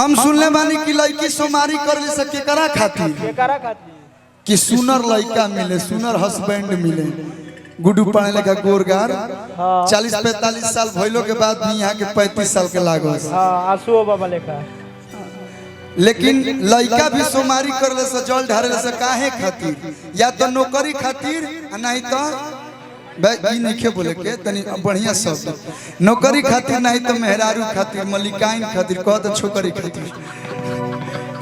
हम सुनले बानी कि लड़की सोमारी कर ले सके करा खाती कि सुनर लड़का मिले, सुनर हस्बैंड मिले। गुड्डू पढ़े लेखा गोरगार 40-45 साल भइलो के बाद भी यहाँ के 35 साल के लागो आंसू बाबा लेखा। लेकिन लड़का भी सोमारी कर ले से जल ढारे ले से काहे खातिर? या तो नौकरी खातिर नहीं तो नहीं बोले के तनी बढ़िया शब्द नौकरी खातिर, नहीं तो मेहरारू खातिर, मलिकाइन खातिर, कह तो छोकरी खातिर।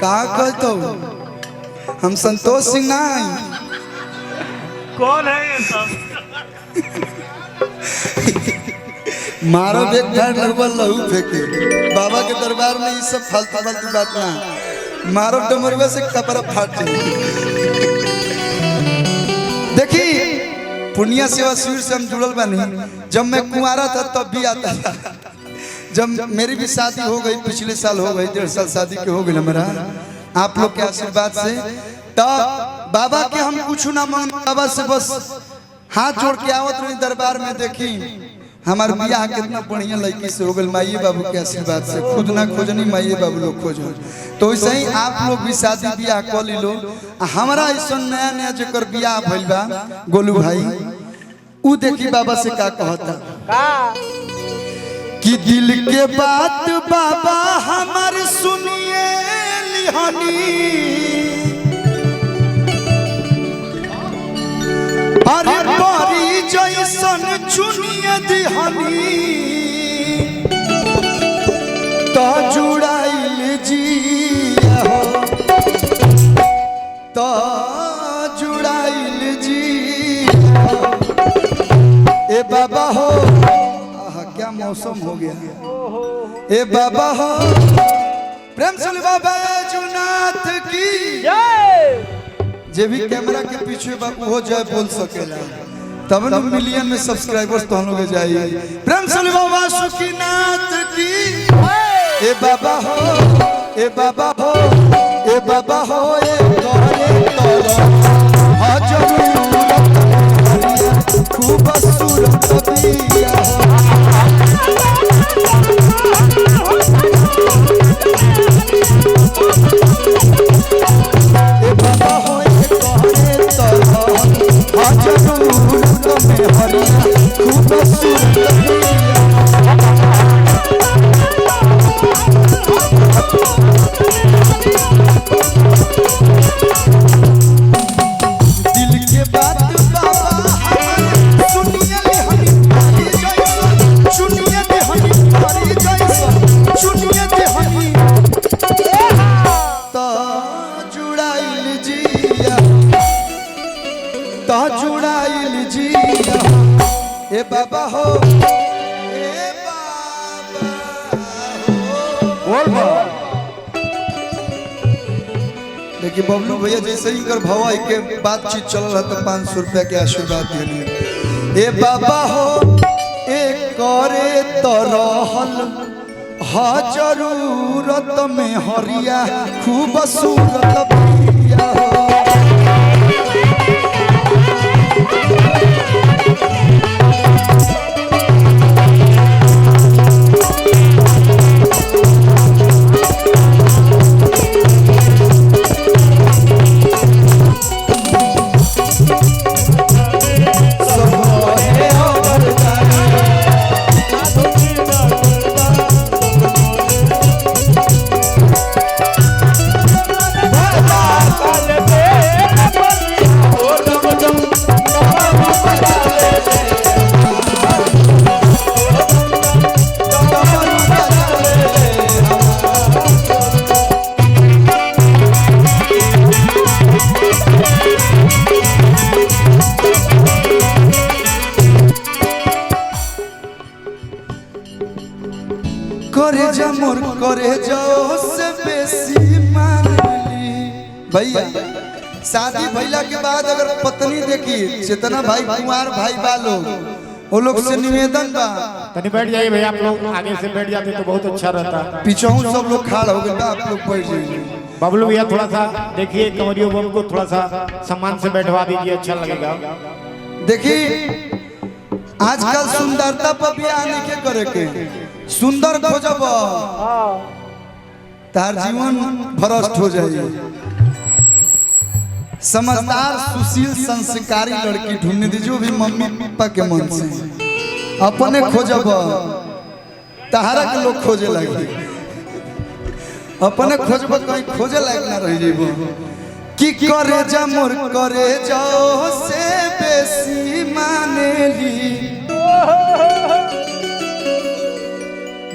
कहा कहतो हम संतोष सिंह नहीं। कौन है ये सब? मारो देख ढार लगभग लहू फेंके। बाबा के दरबार में ये सब फालतू फालतू बात ना, मारो डमरुआ से कपड़ा फाट जाए। देखी पुनिया सेवा शिविर से हम जुड़ल बानी। जब मैं कुंवारा था तब भी आता था। जब मेरी भी शादी हो गई, पिछले साल हो गई, 1.5 साल शादी के हो गई मेरा, आप लोग के आशीर्वाद से। तब बाबा के हम कुछ ना मांग, बाबा से बस हाथ जोड़ के आवत रही दरबार में। देखी हमारे बियाह कितना बढ़िया लड़की से हो गई, माइये बाबू के आशीर्वाद से। खुद ना खोजनी, माइये बाबू लोग खोजो। तो वैसे ही आप लोग भी शादी बियाह कर ली लो। हमारा ऐसा नया नया जकर बियाह भइल बा गोलू भाई, उ देखी बाबा से का कहता कि दिल के बात बाबा हमार सुनिए लिहानी, अरे परी जैसन चुनिए दिहानी, तो जुड़ाइल जिया हो, तो जुड़ाइल जिया हो। ए बाबा हो, आहा क्या मौसम हो गया। ए बाबा हो, प्रेम से बाबा जुनाथ की जय। जे भी कैमरा के पीछे बाबू हो जाए बोल सकेला, तब न मिलियन में सब्सक्राइबर्स तो हम लोग जाइए। प्रेम से बाबा सुखीनाथ की ए बाबा हो, ए बाबा हो, ए बाबा हो, ए तोरे खूब सूरत बिया ए बाबा हो, ए तोरे जरूरत में हरिया खूब सूरत बिया। ए बाबा हो, ए बाबा हो। देखिए बबलू भैया जैसे ही कर भवा के बातचीत चल रहा था 500 रुपया के आशीर्वाद देने। ए बाबा हो, ए करे तो रहल हा जरूरत में हरिया खूब सूरत बिया हो। करे जमुर करे जाओ से बेसी मान ली। भैया शादी भइला के बाद अगर पत्नी देखी चेतना भाई कुमार भाई बालो वो लोग से निवेदन बा तनी बैठ जाइए भैया, आप लोग आगे से बैठ जाते तो बहुत अच्छा रहता। पीछे सब लोग खड़ा हो गए, आप लोग बैठ जाइए। बबलू भैया थोड़ा सा देखिए कंवरियों बम को थोड़ा सा सम्मान से बैठवा दीजिए, अच्छा लगेगा। देखिए आजकल सुंदरता पर बियाह नहीं के करे के, सुंदर खोजब तार जीवन भ्रष्ट हो जाएगी। समझदार सुशील संस्कारी लड़की ढूंढने दीजिए, भी मम्मी पापा के मन से अपने खोजब तहारा के लोग खोजे लगे, अपने खोजब कहीं खोजे लायक ना रह जेबो। की करे जा मोर करे जाओ से बेसी मानेली।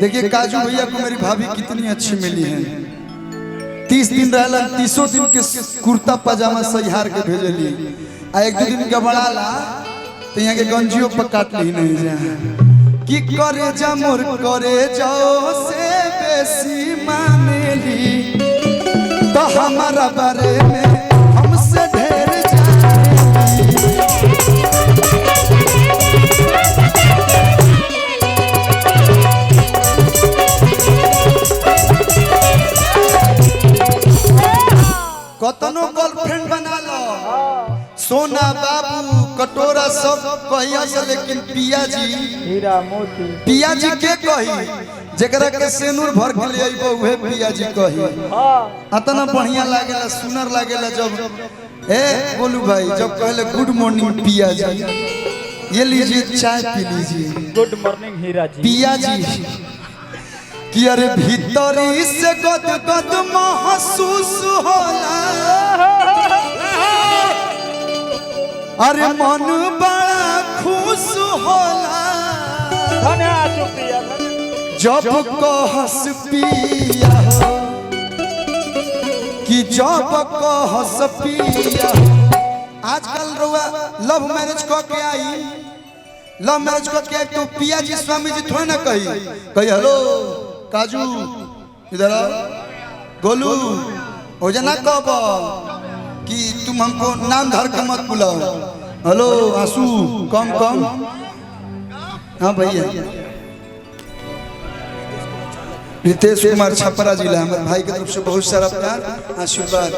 देखिए काजू भैया को मेरी भाभी कितनी अच्छी मिली है। 30 दिन रहला, 30 दिन के कुर्ता पजामा सहिहार के भेजली, आ एक दो दिन गबड़ाला तो यहाँ के गंजियों पर काट ली नहीं जा। की करे जा मोर करे जाओ से बेसी मानेली, तो हमारा बारे में हमसे ढेर कतनो गर्लफ्रेंड बना लो, सोना बाबू कटोरा सब कहिया से, लेकिन पिया जी हीरा मोती पिया जी के कही जकरा के सेनूर भर के ले आइबो उहे पिया जी कही। अतना बढ़िया लागेला, सुनर लागेला जब ए बोलू भाई जब कहले गुड मॉर्निंग पिया जी, ये लीजिए चाय पी लीजिए। गुड मॉर्निंग हीरा जी। पिया जी कि अरे भीतरी से गद गद महसूस होला, अरे मन बड़ा खुश होला, जब कहस पिया हो कि जब कहस पिया। आजकल रुआ लव मैरिज को के आई, लव मैरिज को के तो पिया जी स्वामी जी थोड़े ना कही हेलो काजू इधर आओ, गोलू हो जाना कब कि तुम हमको नाम धर के मत बुलाओ। हेलो आंसू कम कम। हाँ भैया रितेश कुमार छपरा जिला, हमारे भाई की तरफ से बहुत सारा प्यार आशीर्वाद।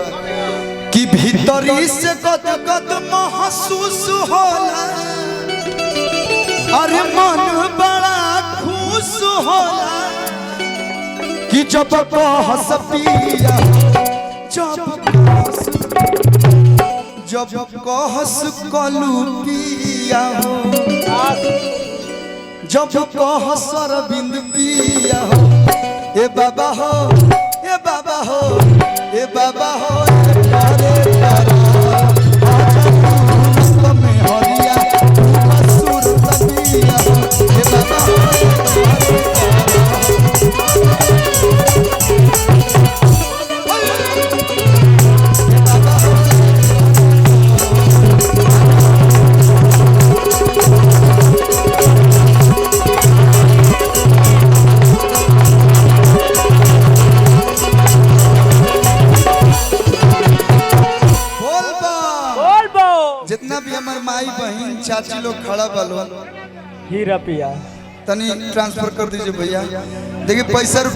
कि भीतरी से गद गद महसूस होला, अरे मन बड़ा खुश होला, कि जब कहस पिया जब कहस कलू पिया हो, जब कहस अरविंद पिया हो, ए बाबा हो ए बाबा हो ए बाबा हो तारे तारा में हरिया मसूर पिया हो, ए बाबा हो जितना भी हमारे माई बहन चाची लोग खड़ा बालो हीरा पिया तनी ट्रांसफर कर दीजिए भैया। देखिए पैसा रुपया